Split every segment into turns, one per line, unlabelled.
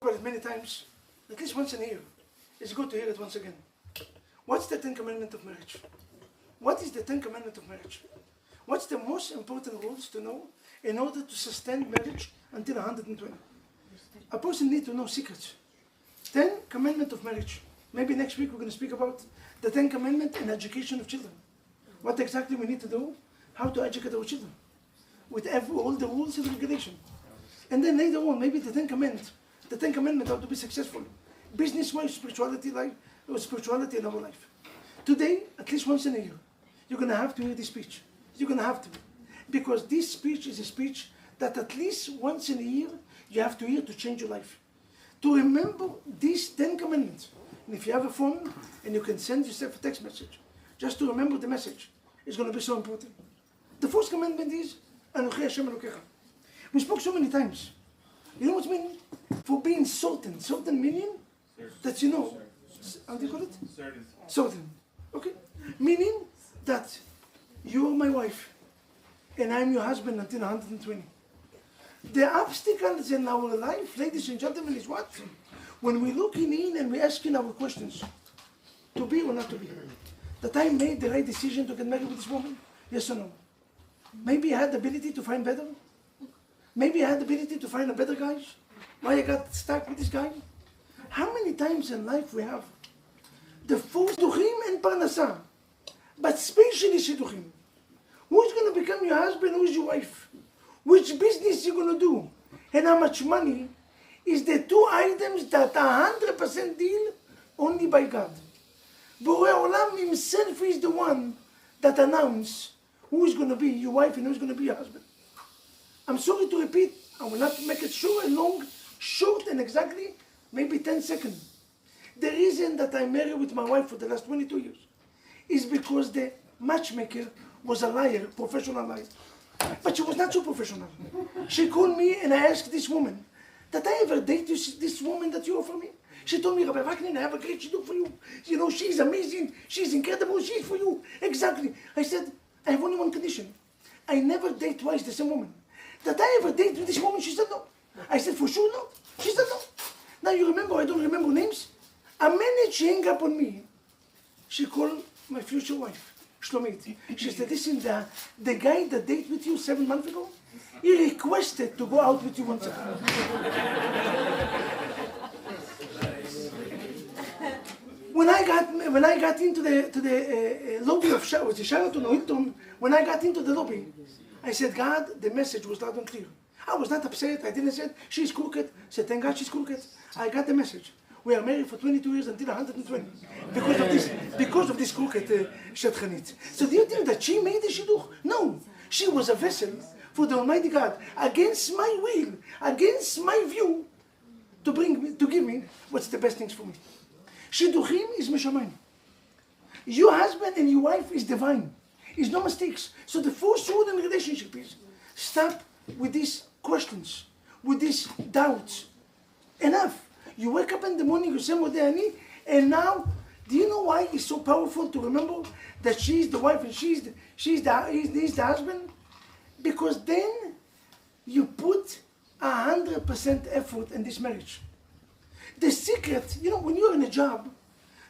about it many times, at least once in a year. It's good to hear it once again. What's the 10 Commandments of marriage? What is the 10 Commandments of marriage? What's the most important rules to know in order to sustain marriage until 120? A person needs to know secrets. 10 Commandments of marriage. Maybe next week we're going to speak about the 10 Commandments and education of children. What exactly we need to do, how to educate our children. With all the rules and regulations. And then later on, maybe the 10 Commandments. The 10 Commandments how to be successful. Business-wise, spirituality in our life. Today, at least once in a year, you're going to have to hear this speech. You're going to have to. Because this speech is a speech that at least once in a year, you have to hear to change your life. To remember these 10 Commandments. And if you have a phone, and you can send yourself a text message, just to remember the message, it's going to be so important. The first commandment is, Anochi Hashem Elokecha. We spoke so many times. You know what it means? For being certain. Certain meaning that you know. How do you call it? Certain. Okay? Meaning that you are my wife and I'm your husband until 120. The obstacles in our life, ladies and gentlemen, is what? When we're looking in and we're asking our questions. To be or not to be. That I made the right decision to get married with this woman? Yes or no? Maybe I had the ability to find better. Maybe I had the ability to find a better guy. Why I got stuck with this guy? How many times in life we have the first shidduchim and parnasa, but especially shidduchim. Who's going to become your husband? Who's your wife? Which business you're going to do? And how much money is the two items that are 100% deal only by God. Borei Olam himself is the one that announced who is going to be your wife and who is going to be your husband. I'm sorry to repeat, I will not make it short and long, short and exactly, maybe 10 seconds. The reason that I married with my wife for the last 22 years is because the matchmaker was a liar, professional liar. But she was not so professional. She called me and I asked this woman, did I ever date this woman that you offer me? She told me, Rabbi Vaknin, I have a great shidduch for you. You know, she's amazing, she's incredible, she's for you. Exactly. I said, I have only one condition. I never date twice the same woman. Did I ever date with this woman? She said no. I said, for sure no. She said no. Now you remember, I don't remember names. A minute she hung up on me. She called my future wife, Shlomit. She said, listen, the guy that dated with you 7 months ago, he requested to go out with you once again. When I got into the lobby of Sheraton or Hilton, when I got into the lobby, I said, God, the message was loud and clear. I was not upset. I didn't say, she's crooked. I said, thank God she's crooked. I got the message. We are married for 22 years until 120. Because of this crooked Shetchanit. So do you think that she made the shidduch? No. She was a vessel for the Almighty God, against my will, against my view, to give me what's the best things for me. Shidduchim is Meshamayim. Your husband and your wife is divine. Is no mistakes. So the first rule in relationship is stop with these questions, with these doubts. Enough. You wake up in the morning, you say Modeh, and now, do you know why it's so powerful to remember that she's the wife and he's the husband? Because then you put 100% effort in this marriage. The secret, you know, when you're in a job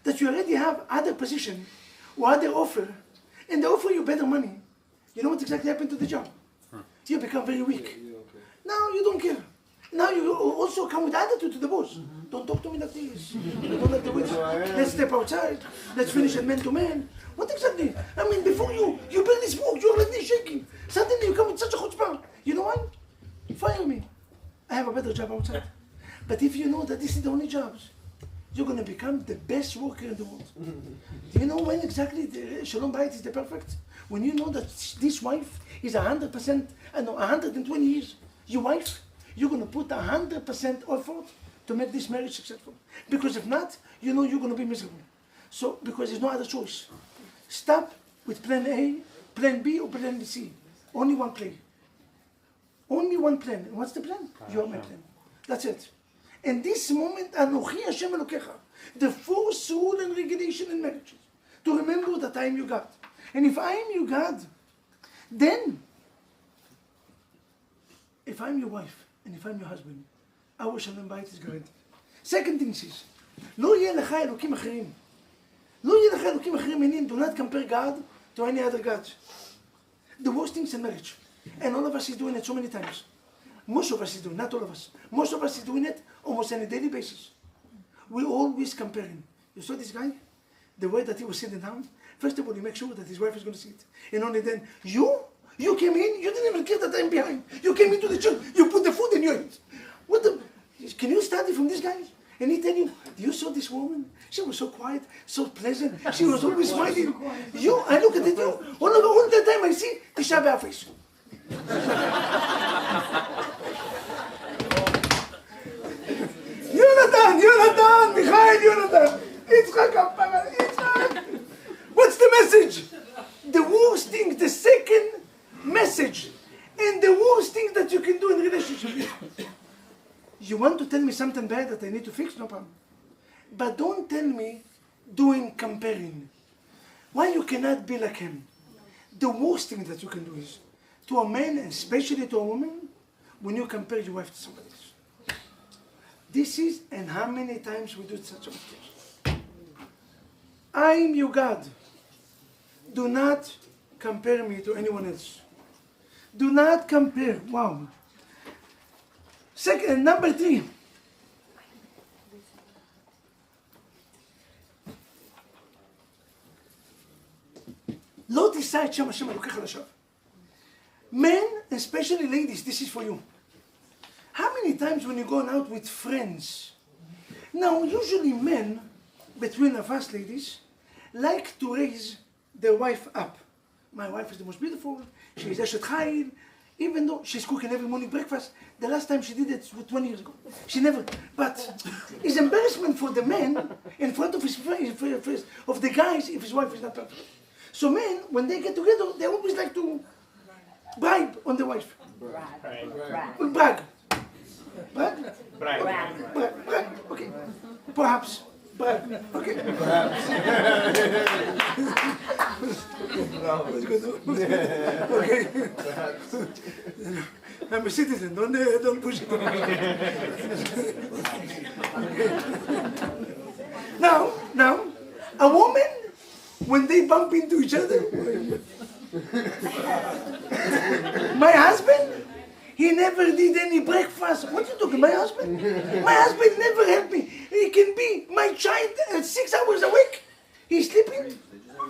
that you already have other position or other offer, and they offer you better money, you know what exactly happened to the job? You become very weak. Now you don't care. Now you also come with attitude to the boss. Don't talk to me like this. I don't like the way. Let's step outside. Let's finish it man to man. What exactly? I mean, before you barely spoke, you're already shaking. Suddenly you come with such a chutzpah. You know why? Fire me. I have a better job outside. But if you know that this is the only jobs, you're going to become the best worker in the world. Do you know when exactly the Shalom Bayit is the perfect? When you know that this wife is 100%, 120 years, your wife, you're going to put 100% effort to make this marriage successful. Because if not, you know you're going to be miserable. So, because there's no other choice. Stop with plan A, plan B, or plan C. Only one plan. Only one plan. And what's the plan? You're my plan. That's it. And this moment, Anochi Hashem Elokecha, the first rule and regulation in marriages, to remember that I am your God. And if I am your God, then, if I'm your wife, and if I'm your husband, our Shalom Bayit is guaranteed. Second thing is, לא יהיה לך אלוקים אחרים. לא יהיה לך אלוקים אחרים, meaning do not compare God to any other God. The worst things in marriage, and all of us is doing it so many times. Most of us is doing, not all of us. Most of us is doing it almost on a daily basis. We're always comparing. You saw this guy? The way that he was sitting down? First of all, you make sure that his wife is going to see it. And only then, you came in, you didn't even care that I'm behind. You came into the church, you put the food in your hand. Can you study from this guy? And he tell you saw this woman? She was so quiet, so pleasant. She was always smiling. I look at you, all the time I see the Shabbat face. Yonatan, Michael, Yonatan. Yitzchak. What's the message? The worst thing, the second message, and the worst thing that you can do in relationship. You want to tell me something bad that I need to fix? No problem. But don't tell me doing comparing. Why you cannot be like him? The worst thing that you can do is, to a man, especially to a woman, when you compare your wife to somebody else. This is, and how many times we do such a thing. I'm your God. Do not compare me to anyone else. Do not compare. Wow. Second, number 3. לא תישא את שם השם אלוקיך לשווא. Men, especially ladies, this is for you. How many times when you're going out with friends? Now, usually men, between of us ladies, like to raise their wife up. My wife is the most beautiful. She is Eshet Chayil. Even though she's cooking every morning breakfast, the last time she did it was 20 years ago. She never. But it's embarrassment for the man in front of his friends, of the guys, if his wife is not perfect. So men, when they get together, they always like to bribe on the wife. Brag. Okay. Perhaps. Brag. Okay. Perhaps. Okay. I'm a citizen. Don't push it. Now, a woman, when they bump into each other, my husband, he never did any breakfast. What are you talking? My husband never helped me. He can be my child 6 hours awake. He's sleeping,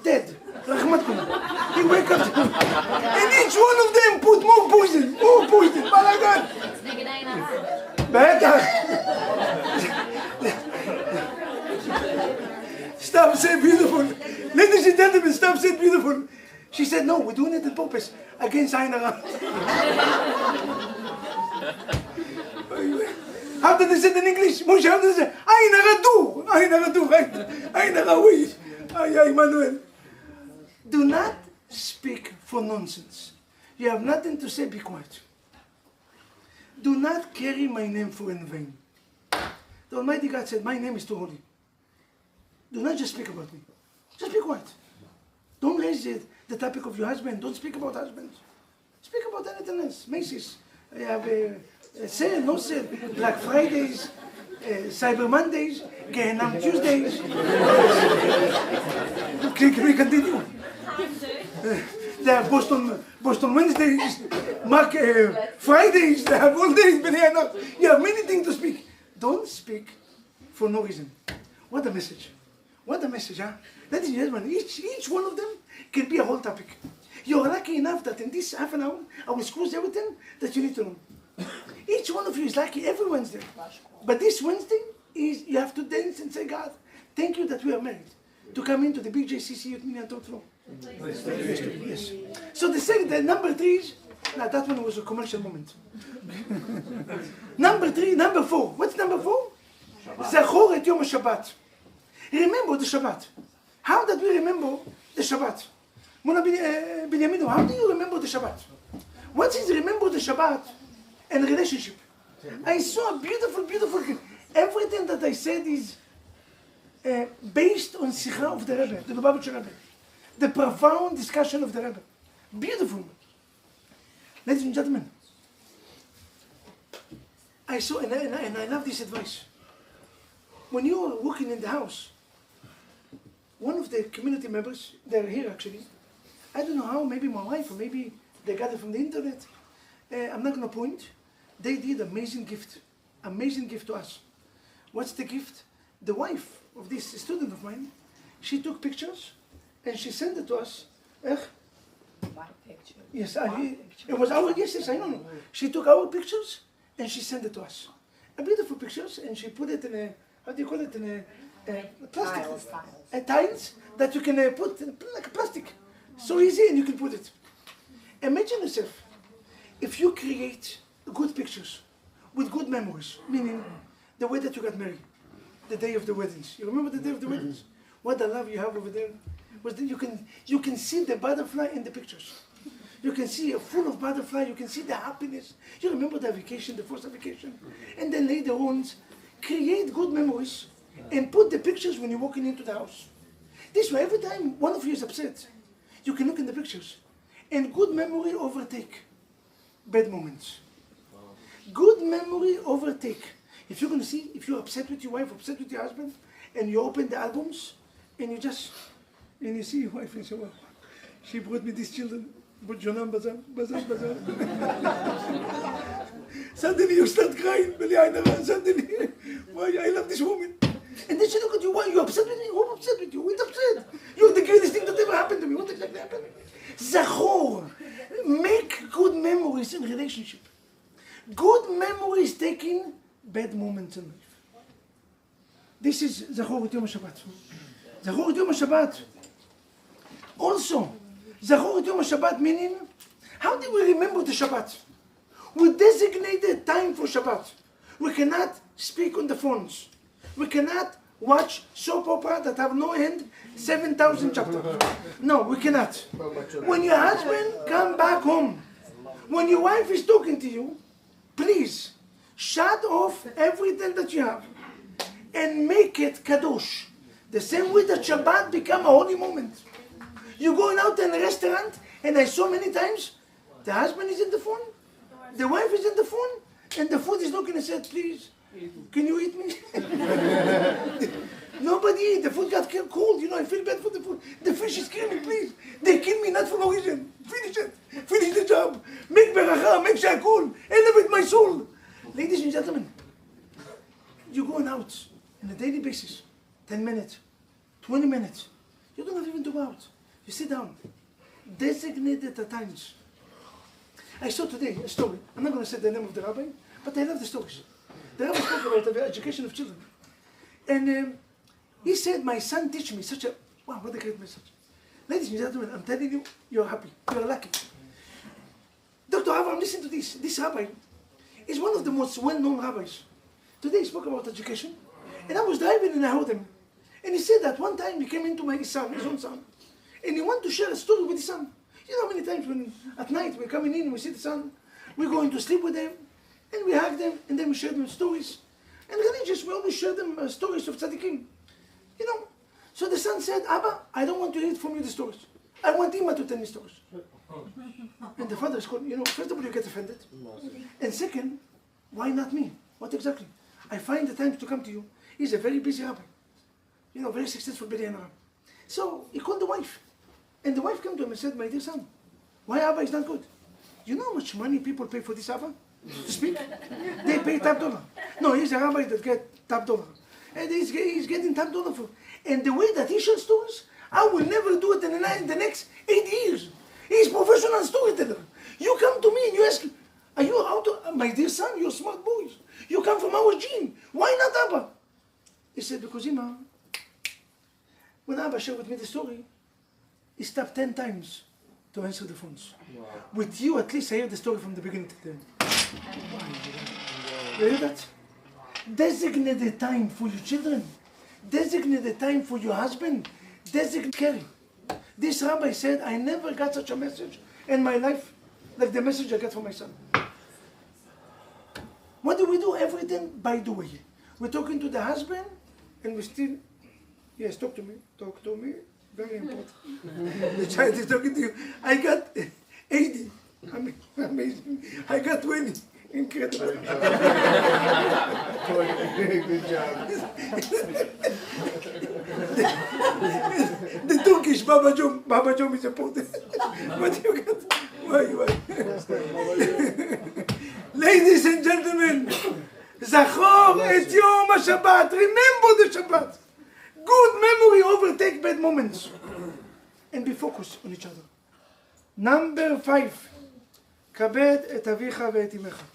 dead. He wake up, and each one of them put more poison. Balagan. Better. Stop saying beautiful. Ladies and gentlemen, stop saying beautiful. She said, no, we're doing it on purpose against Ayn Hara. How did they say it in English? Moshe, how did they say? Ayn Hara, wait. Ay, Manuel. Do not speak for nonsense. You have nothing to say, be quiet. Do not carry my name for in vain. The Almighty God said, my name is too holy. Do not just speak about me. Just be quiet. Don't raise the topic of your husband. Don't speak about husbands. Speak about anything else. Macy's. You have a sale, no sale. Black Fridays, Cyber Mondays, Gehenna Tuesdays. Can we continue? They have Boston Wednesdays, Mark Fridays. They have all days. You have many things to speak. Don't speak for no reason. What a message. What a message, huh? Ladies and gentlemen, each one of them can be a whole topic. You're lucky enough that in this half an hour, I will squeeze everything that you need to know. Each one of you is lucky every Wednesday. But this Wednesday, you have to dance and say, God, thank you that we are married. To come into the BJCC Youth Media and Talk Flow. Yes. So the number 3 is, now that one was a commercial moment. Number 4. What's number 4? Zachor et Yom HaShabbat. Remember the Shabbat. How did we remember the Shabbat? Mona Binyamino, how do you remember the Shabbat? What is remember the Shabbat and relationship? I saw a beautiful thing. Everything that I said is based on Sikha of the Rebbe, the Lubavitcher Rebbe. The profound discussion of the Rebbe. Beautiful. Ladies and gentlemen, I saw, and I love this advice. when you are walking in the house, one of the community members, they're here actually, I don't know how, maybe my wife or maybe they got it from the internet. I'm not going to point. They did amazing gift to us. What's the gift? The wife of this student of mine, she took pictures and she sent it to us.
My picture.
Yes, it was our, yes, I know. She took our pictures and she sent it to us. A beautiful pictures, and she put it in a, how do you call it, in a plastic. Tiles that you can put like a plastic. So easy, and you can put it. Imagine yourself, if you create good pictures with good memories, meaning the way that you got married, the day of the weddings. You remember the day of the weddings? What the love you have over there. Was that you can see the butterfly in the pictures. You can see a full of butterfly, you can see the happiness. You remember the vacation, the first vacation. And then later on, create good memories and put the pictures when you're walking into the house. This way, every time one of you is upset, you can look in the pictures. And good memory overtake bad moments. Good memory overtake. If you're going to see, if you're upset with your wife, upset with your husband, and you open the albums, and you see your wife and say, well, she brought me these children. But Jonam Bazar. Suddenly you start crying. Suddenly, why I love this woman. And then she look at you, why are you upset with me? Who's upset with you? Who's upset? You're the greatest thing that ever happened to me. What exactly happened? Zachor. Make good memories in relationship. Good memories taking bad moments in life. This is Zachor et Yom HaShabbat. Zachor et Yom HaShabbat. Also, Zachor et Yom HaShabbat meaning, how do we remember the Shabbat? We designated time for Shabbat. We cannot speak on the phones. We cannot watch soap opera that have no end, 7,000 chapters. No, we cannot. When your husband come back home, when your wife is talking to you, please shut off everything that you have and make it kadosh. The same way that Shabbat become a holy moment. You're going out in a restaurant, and I saw many times, the husband is in the phone, the wife is in the phone, and the food is looking and said, please, can you eat me? Nobody eat, the food got cold, I feel bad for the food. The fish is screaming, please. They kill me not for no reason. Finish it. Finish the job. Make beracha, make shakul. Elevate my soul. Ladies and gentlemen, you're going out on a daily basis, 10 minutes, 20 minutes. You don't have even to go out. You sit down. Designated the times. I saw today a story. I'm not going to say the name of the rabbi, but I love the stories. The rabbi spoke about the education of children. And he said, my son teach me such a, wow, what a great message. Ladies and gentlemen, I'm telling you, you're happy. You're lucky. Dr. Avram, listen to this. This rabbi is one of the most well-known rabbis. Today he spoke about education. And I was driving and I heard him. And he said that one time he came into his own son, and he wanted to share a story with his son. You know how many times when at night we're coming in and we see the son, we're going to sleep with them, and we hug them, and then we share them stories. And religious, we always share them stories of tzaddikim. So the son said, Abba, I don't want to hear from you the stories. I want Ima to tell me stories. And the father is called, first of all, you get offended. And second, why not me? What exactly? I find the time to come to you. He's a very busy rabbi. Very successful billionaire. So he called the wife. And the wife came to him and said, my dear son, why Abba is not good? You know how much money people pay for this Abba to speak? They pay top dollar. No, he's a rabbi that get top dollar. And he's getting top dollar for. And the way that he shares stories, I will never do it in the next 8 years. He's professional storyteller. You come to me and you ask, are you out of, my dear son, you're smart boys. You come from our gene. Why not Abba? He said, because Ima, when Abba shared with me the story, he stopped 10 times to answer the phones. Wow. With you, at least I hear the story from the beginning to the end. You hear that? Designate the time for your children. Designate the time for your husband. Designate carry. This rabbi said, I never got such a message in my life like the message I got from my son. What do we do? Everything by the way. We're talking to the husband, and we still, yes, talk to me, very important. The child is talking to you. I got 80, amazing. I got 20. Incredible.
Good job.
The Turkish Baba Jom is important. What you got? Why? Ladies and gentlemen, Zachor et Yom HaShabbat. Remember the Shabbat. Good memory overtake bad moments. And be focused on each other. Number 5. Kabed et avicha ve'et imecha.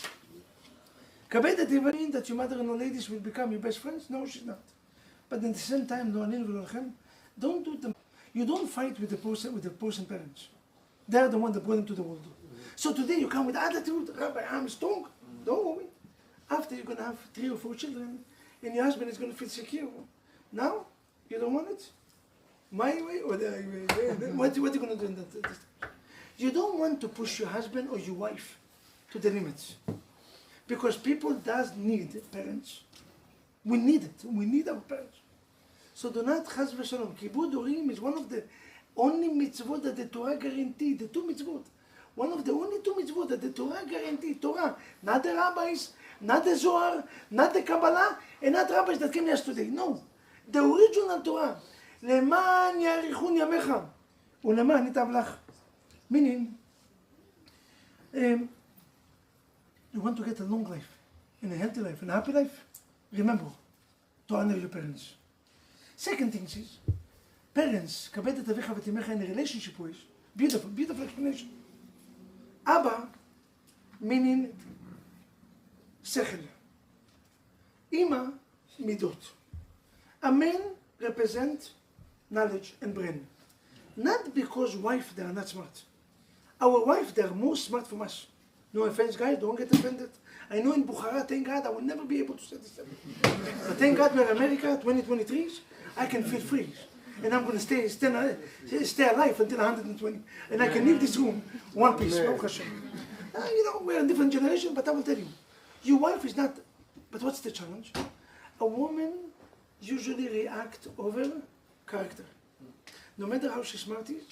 Kabed et imecha means that your mother-in-law ladies will become your best friends? No, she's not. But at the same time, don't do them. You don't fight with the person parents. They're the one that brought them to the world. So today you come with attitude, Rabbi, I'm strong. Don't worry. After you're going to have 3 or 4 children, and your husband is going to feel secure. Now, you don't want it? My way or the way? What are you going to do in that? You don't want to push your husband or your wife to the limits. Because people does need parents. We need it. We need our parents. So do not chas v'shalom. Kibud Horim is one of the only mitzvot that the Torah guaranteed. The 2 mitzvot. One of the only 2 mitzvot that the Torah guaranteed. Torah. Not the rabbis, not the Zohar, not the Kabbalah, and not rabbis that came yesterday. No. The original Torah. למען יאריכון ימיך ולמען ייטב לך. Meaning, you want to get a long life, and a healthy life, and a happy life, remember to honor your parents. Second thing is, parents, כבד את אביך ואת אמך in a relationship with, beautiful explanation. Abba, meaning, שכל. Ima, midot. A man represent knowledge and brain. Not because wife, they are not smart. Our wife, they are more smart from us. No offense, guys, don't get offended. I know in Bukhara, thank God, I will never be able to say this. But thank God we're America, 2023, I can feel free. And I'm going to stay alive until 120. And I can leave this room one piece. You know, we're a different generation, but I will tell you. Your wife is not, but what's the challenge? A woman usually reacts over character. No matter how she smart is,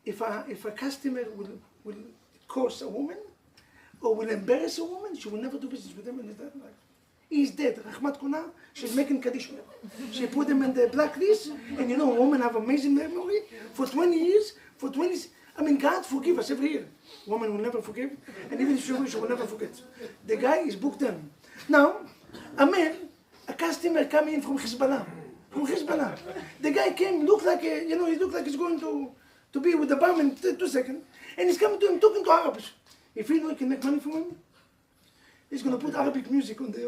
if a customer will curse a woman or will embarrass a woman, she will never do business with him in his life. He's dead. Rahmat Kuna, she's making Kaddish. She put him in the blacklist, and you know, women have amazing memory. For 20 years, I mean, God forgive us every year. Woman will never forgive, and even if she will, she will never forget. The guy is booked in. Now, a man, a customer coming in from Hezbollah. The guy came, looked like he looked like he's going to be with the bomb in 2 seconds, and he's coming to him talking to Arabs. If he knows he can make money from him, he's going to put Arabic music on the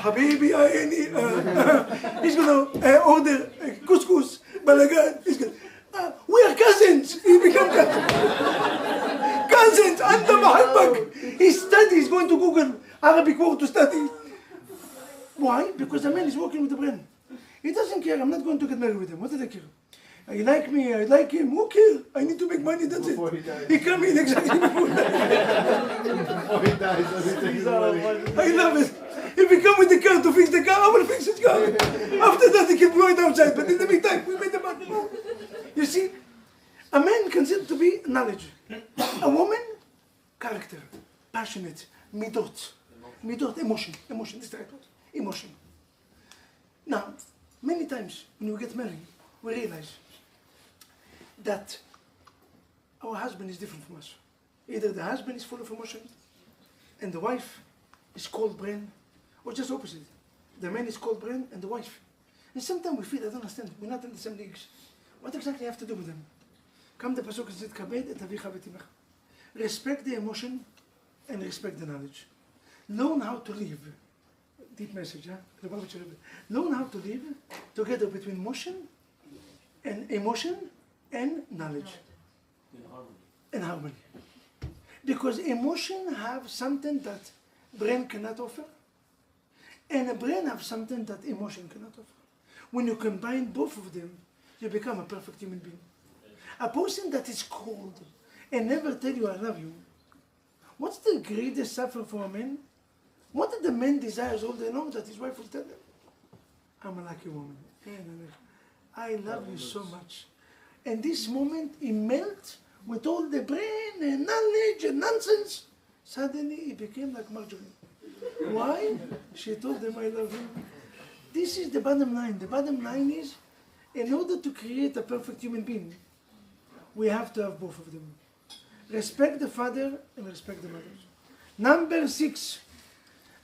Habibi Aini. He's going to order couscous, balagan. He's going we are cousins. He become cousins. Anta Mahabbak. He studies. He's going to Google Arabic word to study. Why? Because the man is working with the brain. He doesn't care. I'm not going to get married with him. What did I care? I like me, I like him. Who cares? I need to make money, that's
Before
it.
he dies.
He come in exactly before he dies.
Before he dies, does he take his money?
I love it. If he come with the car to fix the car, I will fix his car. After that, he can blow it outside. But in the meantime, we made the money. You see, a man considered to be knowledge. A woman, character, passionate, midot. Midot, emotion. Emotion, this is the right word. Emotion. Now, many times when we get married, we realize that our husband is different from us. Either the husband is full of emotion and the wife is cold brain, or just opposite. The man is cold brain and the wife. And sometimes we feel, I don't understand, we're not in the same leagues. What exactly have to do with them? Come the pasuk and said, Kabed et avicha v'et imecha. Respect the emotion and respect the knowledge. Learn how to live. Deep message, huh? Learn how to live together between emotion and knowledge. And harmony. Because emotion have something that brain cannot offer, and a brain have something that emotion cannot offer. When you combine both of them, you become a perfect human being. A person that is cold and never tell you I love you, what's the greatest suffer for a man? What did the man desires all day long that his wife will tell him? I'm a lucky woman. I love you so much. And this moment, he melts with all the brain and knowledge and nonsense. Suddenly he became like margarine. Why? She told them, I love him. This is the bottom line. The bottom line is, in order to create a perfect human being, we have to have both of them. Respect the father and respect the mother. Number 6,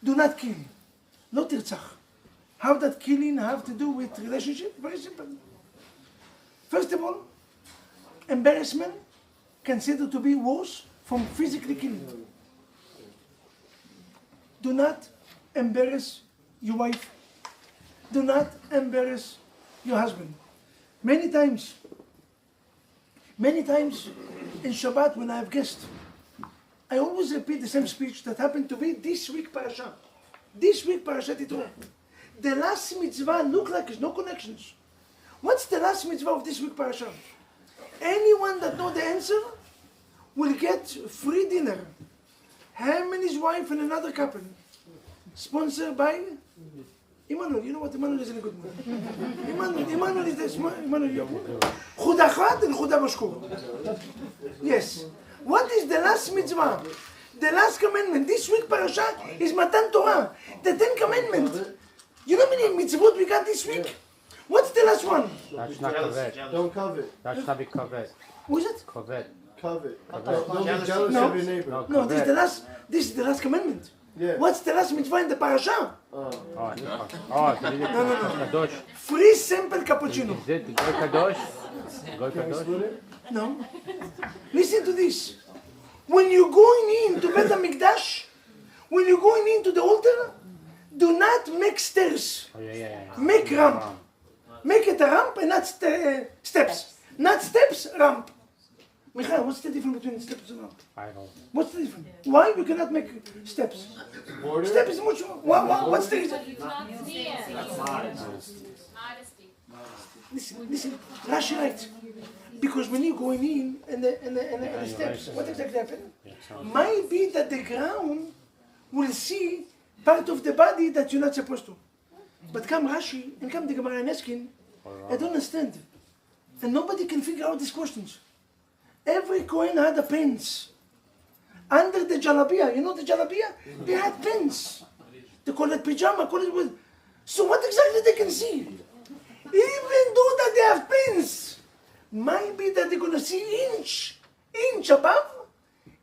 do not kill. No tirtzach. How that killing have to do with relationship? Very simple. First of all, embarrassment considered to be worse from physically killing. Do not embarrass your wife. Do not embarrass your husband. Many times in Shabbat when I have guests, I always repeat the same speech that happened to be this week parasha. This week parasha Yitro. The last mitzvah look like there's no connections. What's the last mitzvah of this week parasha? Anyone that knows the answer will get free dinner. Him and his wife and another couple. Sponsored by Emmanuel. You know what? Emmanuel is in a good mood. Emmanuel is this. Emmanuel, Chuda Chad and Chuda Mashkur. Yes. What is the last mitzvah? The last commandment. This week parasha is Matan Torah. The 10 commandments. You know how many mitzvot we got this week? What's the last one?
That's not covet.
Don't covet.
That's not be covet.
Who is it?
Covet.
Covet. Don't be jealous
No.
of your neighbor.
No, this is the last commandment.
Yeah.
What's the last mitzvah in the parasha?
Oh, Kadosh.
Free simple cappuccino.
Is it Goy Kadosh? Goy
Can we
Kadosh?
split it?
No. Listen to this. When you're going into Bet HaMikdash, when you're going into the altar, do not make stairs.
Oh, yeah.
Make ramp. Make it a ramp and not steps. Not steps, ramp. Michael, what's the difference between steps and ramp?
I don't.
What's the difference? Why we cannot make steps?
Border?
Step is much. What's the reason? Listen. Rashi writes. Because when you're going in and the steps, what exactly happened? Might be that the ground will see part of the body that you're not supposed to. But come Rashi and come the Gemara and asking, I don't understand. And nobody can figure out these questions. Every Kohen had a pants. Under the jalabia, you know the jalabia? They had pants. They call it pajama, call it with. So what exactly they can see? Even though that they have pants, might be that they're going to see inch above.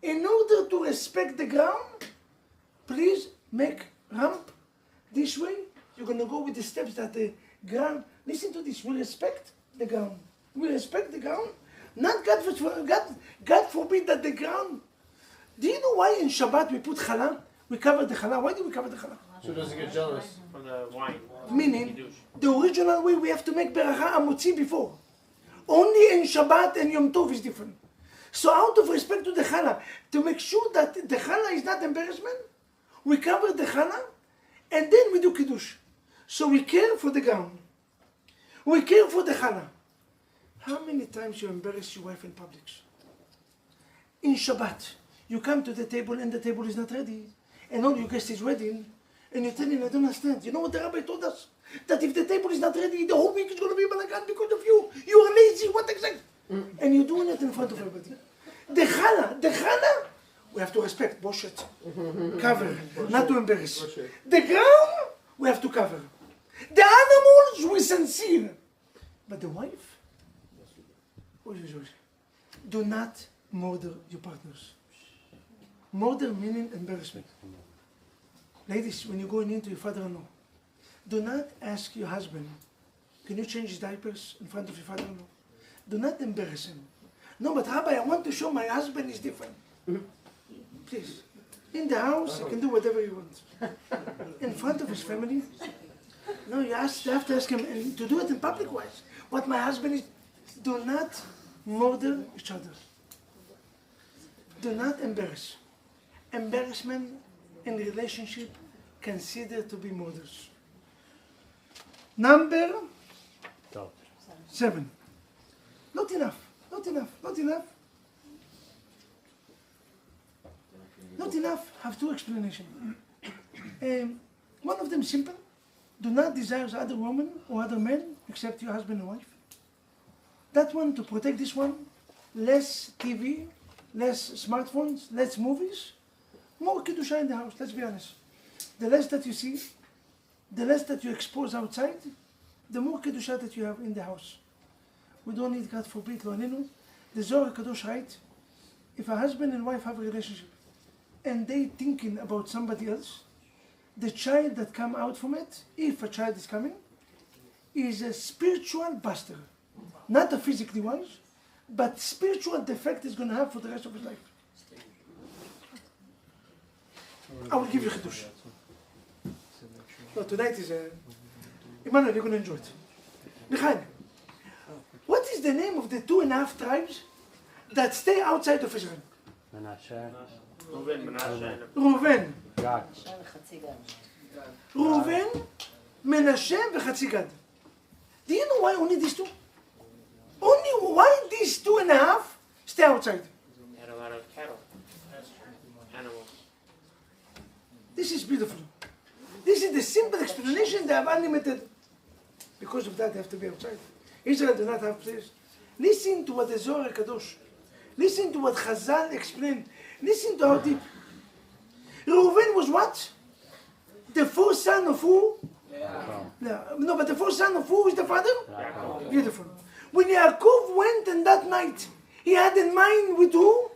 In order to respect the ground, please make ramp this way. You're going to go with the steps that the ground. Listen to this. We respect the ground. We respect the ground. Not God forbid that the ground. Do you know why in Shabbat we put challah? We cover the challah. Why do we cover the challah?
So it doesn't get jealous.
From the wine.
Meaning, the original way we have to make beracha amotzi before. Only in Shabbat and Yom Tov is different. So out of respect to the challah, to make sure that the challah is not embarrassment, we cover the challah and then we do kiddush. So we care for the ground. We care for the challah. How many times you embarrass your wife in public? In Shabbat, you come to the table and the table is not ready. And all your guest is wedding, and you're telling, I don't understand. You know what the rabbi told us? That if the table is not ready, the whole week is going to be balagan because of you. You are lazy, what exactly? And you're doing it in front of everybody. The challah, we have to respect, bullshit. Cover, not to embarrass. The ground, we have to cover. The animals, we sincere. But the wife, do not murder your partners. Murder meaning embarrassment. Ladies, when you're going into your father-in-law, do not ask your husband, can you change his diapers in front of your father-in-law? Do not embarrass him. No, but Rabbi, I want to show my husband is different. Please. In the house, you can do whatever you want. In front of his family, no, you have to ask him, and to do it in public wise. What my husband is, do not murder each other. Do not embarrass. Embarrassment in relationship considered to be murders. Number 7. Not enough. Have 2 explanations. One of them simple. Do not desire other woman or other men except your husband and wife. That one, to protect this one, less TV, less smartphones, less movies, More kedusha in the house, let's be honest. The less that you see, the less that you expose outside, the more kedusha that you have in the house. We don't need, God forbid, lo anenu. The Zohar Kadosh writes, if a husband and wife have a relationship and they thinking about somebody else, the child that come out from it, if a child is coming, is a spiritual buster. Not a physically one, but spiritual defect is going to have for the rest of his life. I will give you chidush. No, tonight is Emmanuel, you're going to enjoy it. Michael, what is the name of the 2.5 tribes that stay outside of Israel?
Menashe.
Reuven.
Gad.
Reuven, Menashe, וחצי Gad. Do you know why only these two? Only why these 2.5 stay outside?
They had a lot of cattle, animals.
This is beautiful. This is the simple explanation. They have unlimited. Because of that, they have to be outside. Israel do not have place. Listen to what the Zohar Kadosh. Listen to what Chazal explained. Listen to how deep. Reuven was what? The fourth son of who? No, but the fourth son of who is the father? Beautiful. When Yaakov went and that night, he had in mind with who?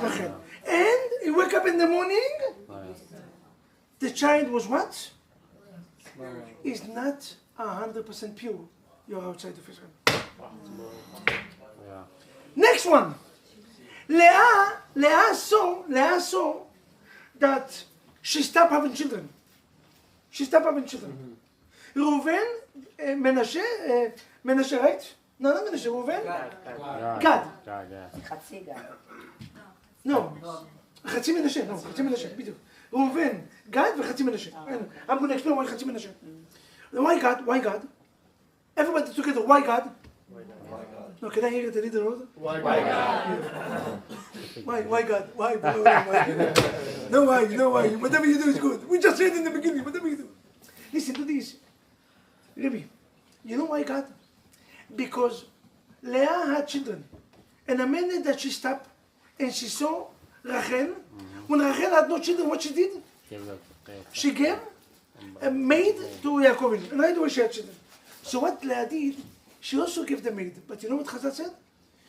Rachel. And he woke up in the morning. The child was what? Is not 100% pure. You're outside of Israel.
Yeah.
Next one. Leah saw that she stopped having children. She stopped having children. Reuven, Menashe, right? No, not Menashe, Reuven. Gad.
Gad, yeah.
חצי גד.
No. חצי מנשה, no, חצי מנשה, בדיוק. ראובן, גד וחצי מנשה. I'm going to explain why חצי מנשה. Why God? Why God? Everybody together, why God? No, can I hear it a little louder?
Why God?
Why God? Why? No, why? Whatever you do is good. We just said in the beginning, whatever you do. Listen to this. Rabbi, you know why God? Because Leah had children. And the minute that she stopped and she saw Rachel, when Rachel had no children, what she did? She gave a maid to Yaakov. And right away she had children. So what Leah did, she also gave the maid. But you know what Chazal said?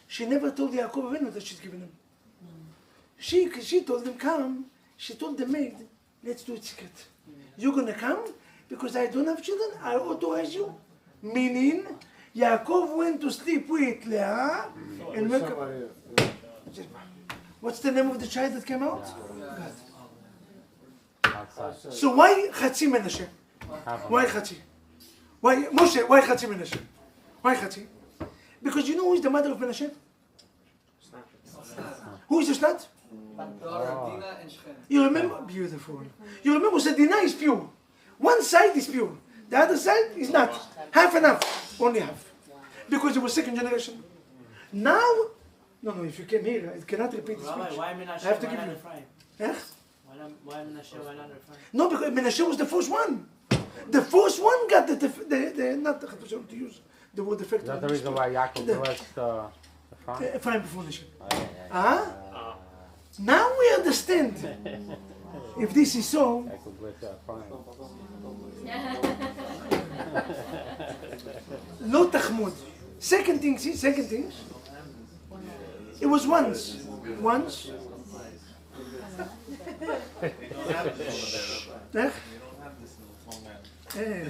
She never told Yaakov Avinu that she's given him. She told him, come. She told the maid, let's do it secret. You're going to come because I don't have children. I authorize you. Meaning, Yaakov went to sleep with Leah and woke up. What's the name of the child that came out?
Outside.
So why Chatzi Menashe? Why Chatzi? Why Moshe? Why Chatzi Menashe? Why Chatzi? Because you know who is the mother of Menashe? Who is the Shnat? You remember? Beautiful. You remember that Dinah is pure. One side is pure. The other side is not. Half and half. Only half. Because it was second generation. Now, no, if you came here, I cannot repeat the speech.
Rabbi, why Menashe?
I have to
Why
give
not
you.
Ephraim?
Eh?
Why Menashe? Why not Ephraim?
No, because Menashe was the first one. The first one got the not to use the word defect.
Is that the reason why Yaakov blessed the farm?
Ephraim before Menashe.
Yeah.
Huh? Now we understand. If this is so,
Yaakov blessed the farm.
no tachmud. Second thing, it was once. Eh?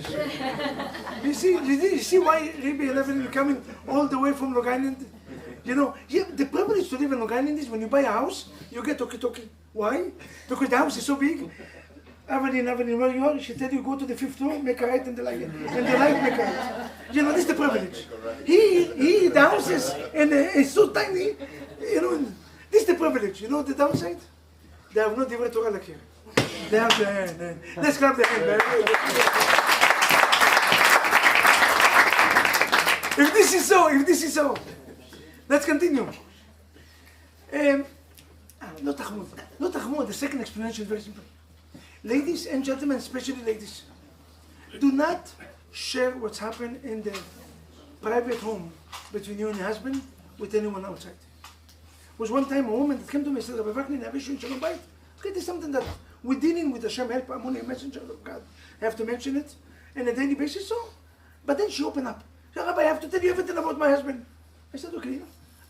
You see why Rabbi 11 is coming all the way from Long Island? You know, the privilege to live in Long Island is when you buy a house, you get toki. Why? Because the house is so big. Avenue, where you are, she tell you go to the 5th floor, make a right and the light, make a right. You know, this is the privilege. The house is, and it's so tiny, you know, this is the privilege. You know the downside? They have no divrei Torah like here. They have the, let's clap the hand. If this is so, let's continue. No tachmud, the second explanation is very simple. Ladies and gentlemen, especially ladies, do not share what's happened in the private home between you and your husband with anyone outside. There was one time a woman that came to me and said, Rabbi vaknin, I have issue in Shalom Bayit. Okay, there's something that we're dealing with Hashem help. I'm only a messenger of God. I have to mention it on a daily basis. So, but then she opened up. She said, Rabbi, I have to tell you everything about my husband. I said, okay.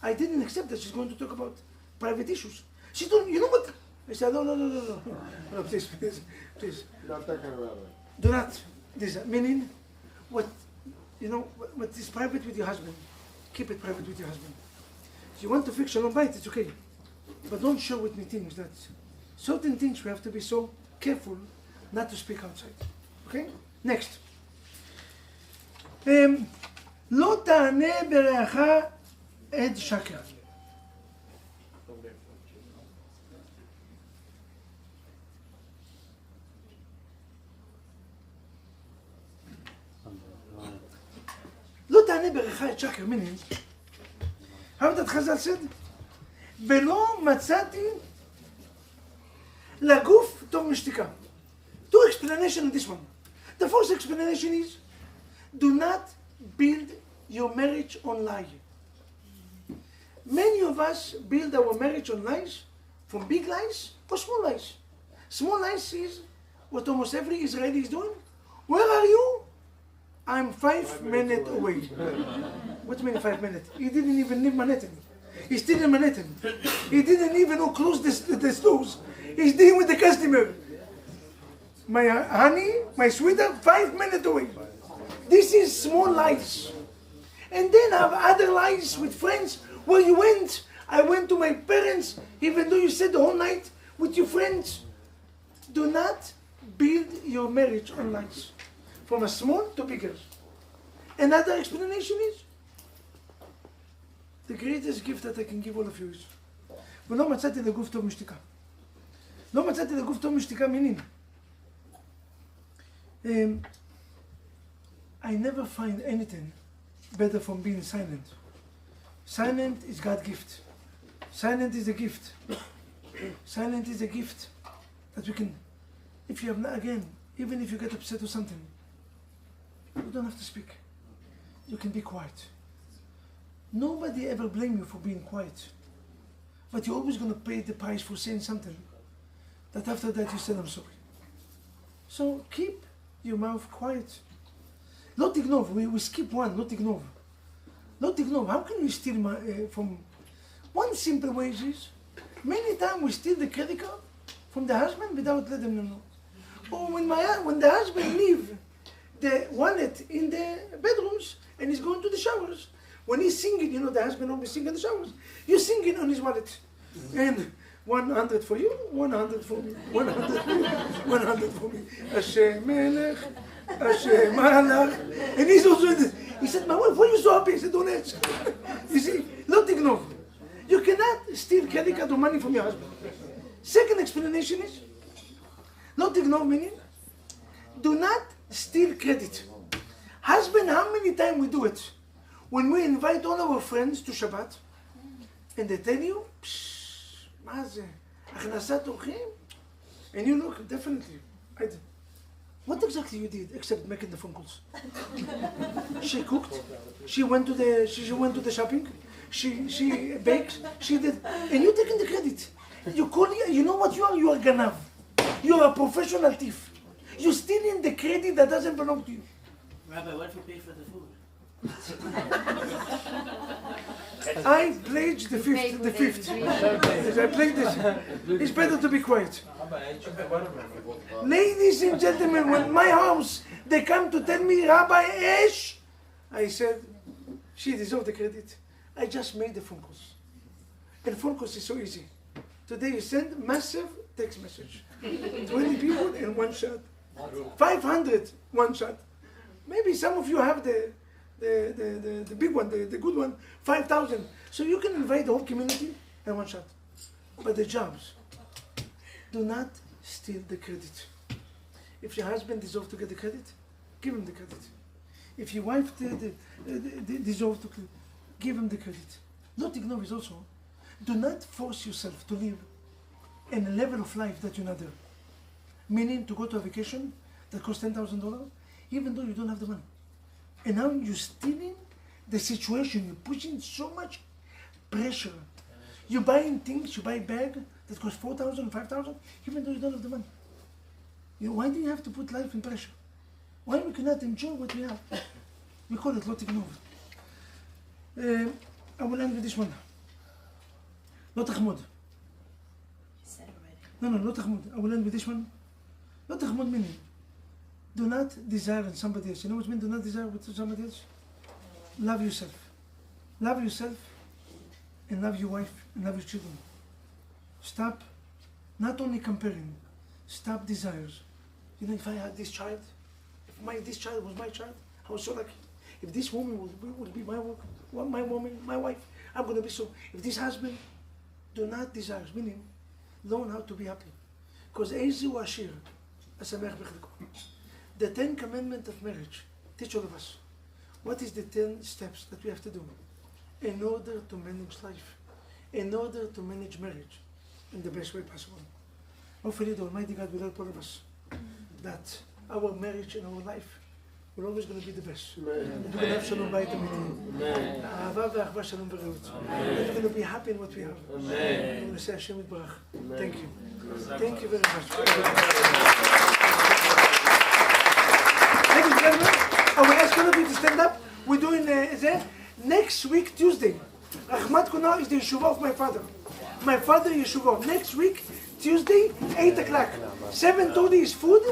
I didn't accept that she's going to talk about private issues. She told me, you know what? I said, no, please.
Not that kind of rabbi.
Do not. This meaning, what is private with your husband, keep it private with your husband. If you want to fix shalom bayit, it's okay, but don't share with me things that certain things we have to be so careful not to speak outside. Okay. Next. לא תענה ברעך עד שקר. לא תענה ברעך עד שקר, meaning, how that Chazal said? ולא מצאתי לגוף טוב משתיקה. Two explanations on this one. The first explanation is, do not build your marriage on lie. Many of us build our marriage on lies, from big lies or small lies. Small lies is what almost every Israeli is doing. Where are you? I'm 5 minutes away. What do you mean 5 minutes? He didn't even leave Manhattan. He's still in Manhattan. He didn't even close the stores. He's dealing with the customer. My honey, my sweetheart, 5 minutes away. This is small lies. And then I have other lies with friends. Where you went? I went to my parents, even though you said the whole night with your friends. Do not build your marriage on lies. From a small to bigger. Another explanation is, the greatest gift that I can give all of you is, ולא מצאתי לגוף טוב משתיקה. לא מצאתי לגוף טוב משתיקה meaning, I never find anything better from being silent. Silent is God's gift. Silent is a gift. Silent is a gift that we can, if you have not, again, even if you get upset or something, you don't have to speak. You can be quiet. Nobody ever blame you for being quiet. But you're always going to pay the price for saying something that after that you said, I'm sorry. So keep your mouth quiet. לא תגנוב, we skip one, לא תגנוב. לא תגנוב, how can we steal from... One simple way is, many times we steal the credit card from the husband without letting them know. Or when the husband leave the wallet in the bedrooms and he's going to the showers, when he's singing, you know the husband always sings in the showers, you're singing on his wallet. And 100 for you, 100 for me, 100 for me, 100 for me. Hashem Melech, Hashem Malach. And he's also in this. He said, my wife, why are you so happy? I said, don't ask. You see, לא תגנוב. You cannot steal credit card or money from your husband. Second explanation is, לא תגנוב meaning, do not steal credit. Husband, how many times we do it? When we invite all our friends to Shabbat, and they tell you, מה זה? הכנסת אורחים? And you look, definitely, I did. What exactly you did, except making the phone calls? She cooked, she went to the shopping, she baked, she did, and you're taking the credit. You know what you are? You are ganav. You are a professional thief. You're stealing the credit that doesn't belong to you.
Rabbi, what if you pay for the food?
I pledge the fifth. I pledge this. It's better to be quiet. Ladies and gentlemen, when my house, they come to tell me, Rabbi Esh, I said, she deserves the credit. I just made the phone calls. And phone calls is so easy. Today you send massive text message. 20 people in one shot. 500, one shot. Maybe some of you have the big one, the good one, 5,000. So you can invite the whole community in one shot. But the jobs, do not steal the credit. If your husband deserves to get the credit, give him the credit. If your wife deserves to give him the credit. Not ignore is also, do not force yourself to live in a level of life that you're not there. Meaning to go to a vacation that costs $10,000, even though you don't have the money. And now you're stealing the situation, you're pushing so much pressure. You're buying things, you buy a bag that costs 4,000, 5,000, even though you don't have the money. Why do you have to put life in pressure? Why we cannot enjoy what we have? We call it lot ignore. I will end with this one. Lot Ahmud.
Said already.
No, Lot Ahmud. I will end with this one. Lot Ahmud meaning, do not desire in somebody else. You know what it means, do not desire with somebody else? Love yourself. Love yourself and love your wife and love your children. Stop not only comparing, stop desires. You know, if I had this child, if this child was my child, I was so lucky. If this woman would be my woman, my wife, I'm going to be so. If this husband, do not desire, meaning, learn how to be happy. Because Ezu Ashir, the 10 commandments of marriage, teach all of us. What is the 10 steps that we have to do in order to manage life, in order to manage marriage in the best way possible? Hopefully the Almighty God will help all of us that our marriage and our life will always going to be the best. And we're going to have shalom bayit amitiyim. Ahava ve'achva shalom v'reut. And we're going to be happy in what we have. And we're going to say Hashem yitbarach. Thank you. Thank you very much. Ladies and gentlemen, I will ask all of you to stand up. We're doing next week, Tuesday. Rahmat Kuna is the yeshuva of my father. My father yeshuva. Next week, Tuesday, 8 o'clock. 7:30 is food.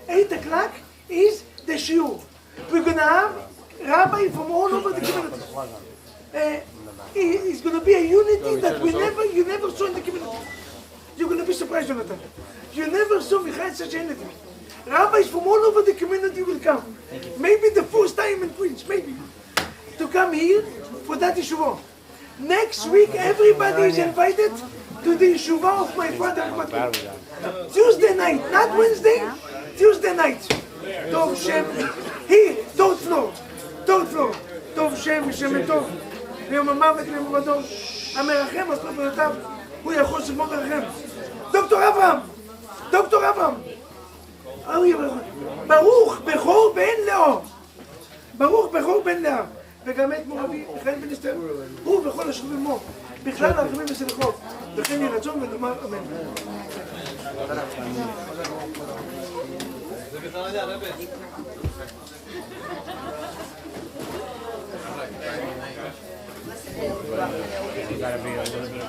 8 o'clock is the shiur. We're going to have Rabbi from all over the community. It's going to be a unity that you never saw in the community. You're going to be surprised, Jonathan. You never saw such unity. Rabbis from all over the community will come. Maybe the first time in Queens, maybe. To come here for that yeshuva. Next week, everybody is invited to the yeshuva of my father. Tuesday night, not Wednesday, Tuesday night. Tov Shem, here, third floor. Tov Shem, Shem Tov. ליום המוות, ליום המדור. המרחם, עשו בריאותיו, הוא יכול שמו מרחם. דוקטור אברהם. ברוך בכור בן לאור. וגם את מורבי, מיכאל בן אסתר, הוא וכל השכבים עמו, בכלל הרחמים וסליחות, וכן יהי רצון ונאמר אמן.
You gotta be a little bit of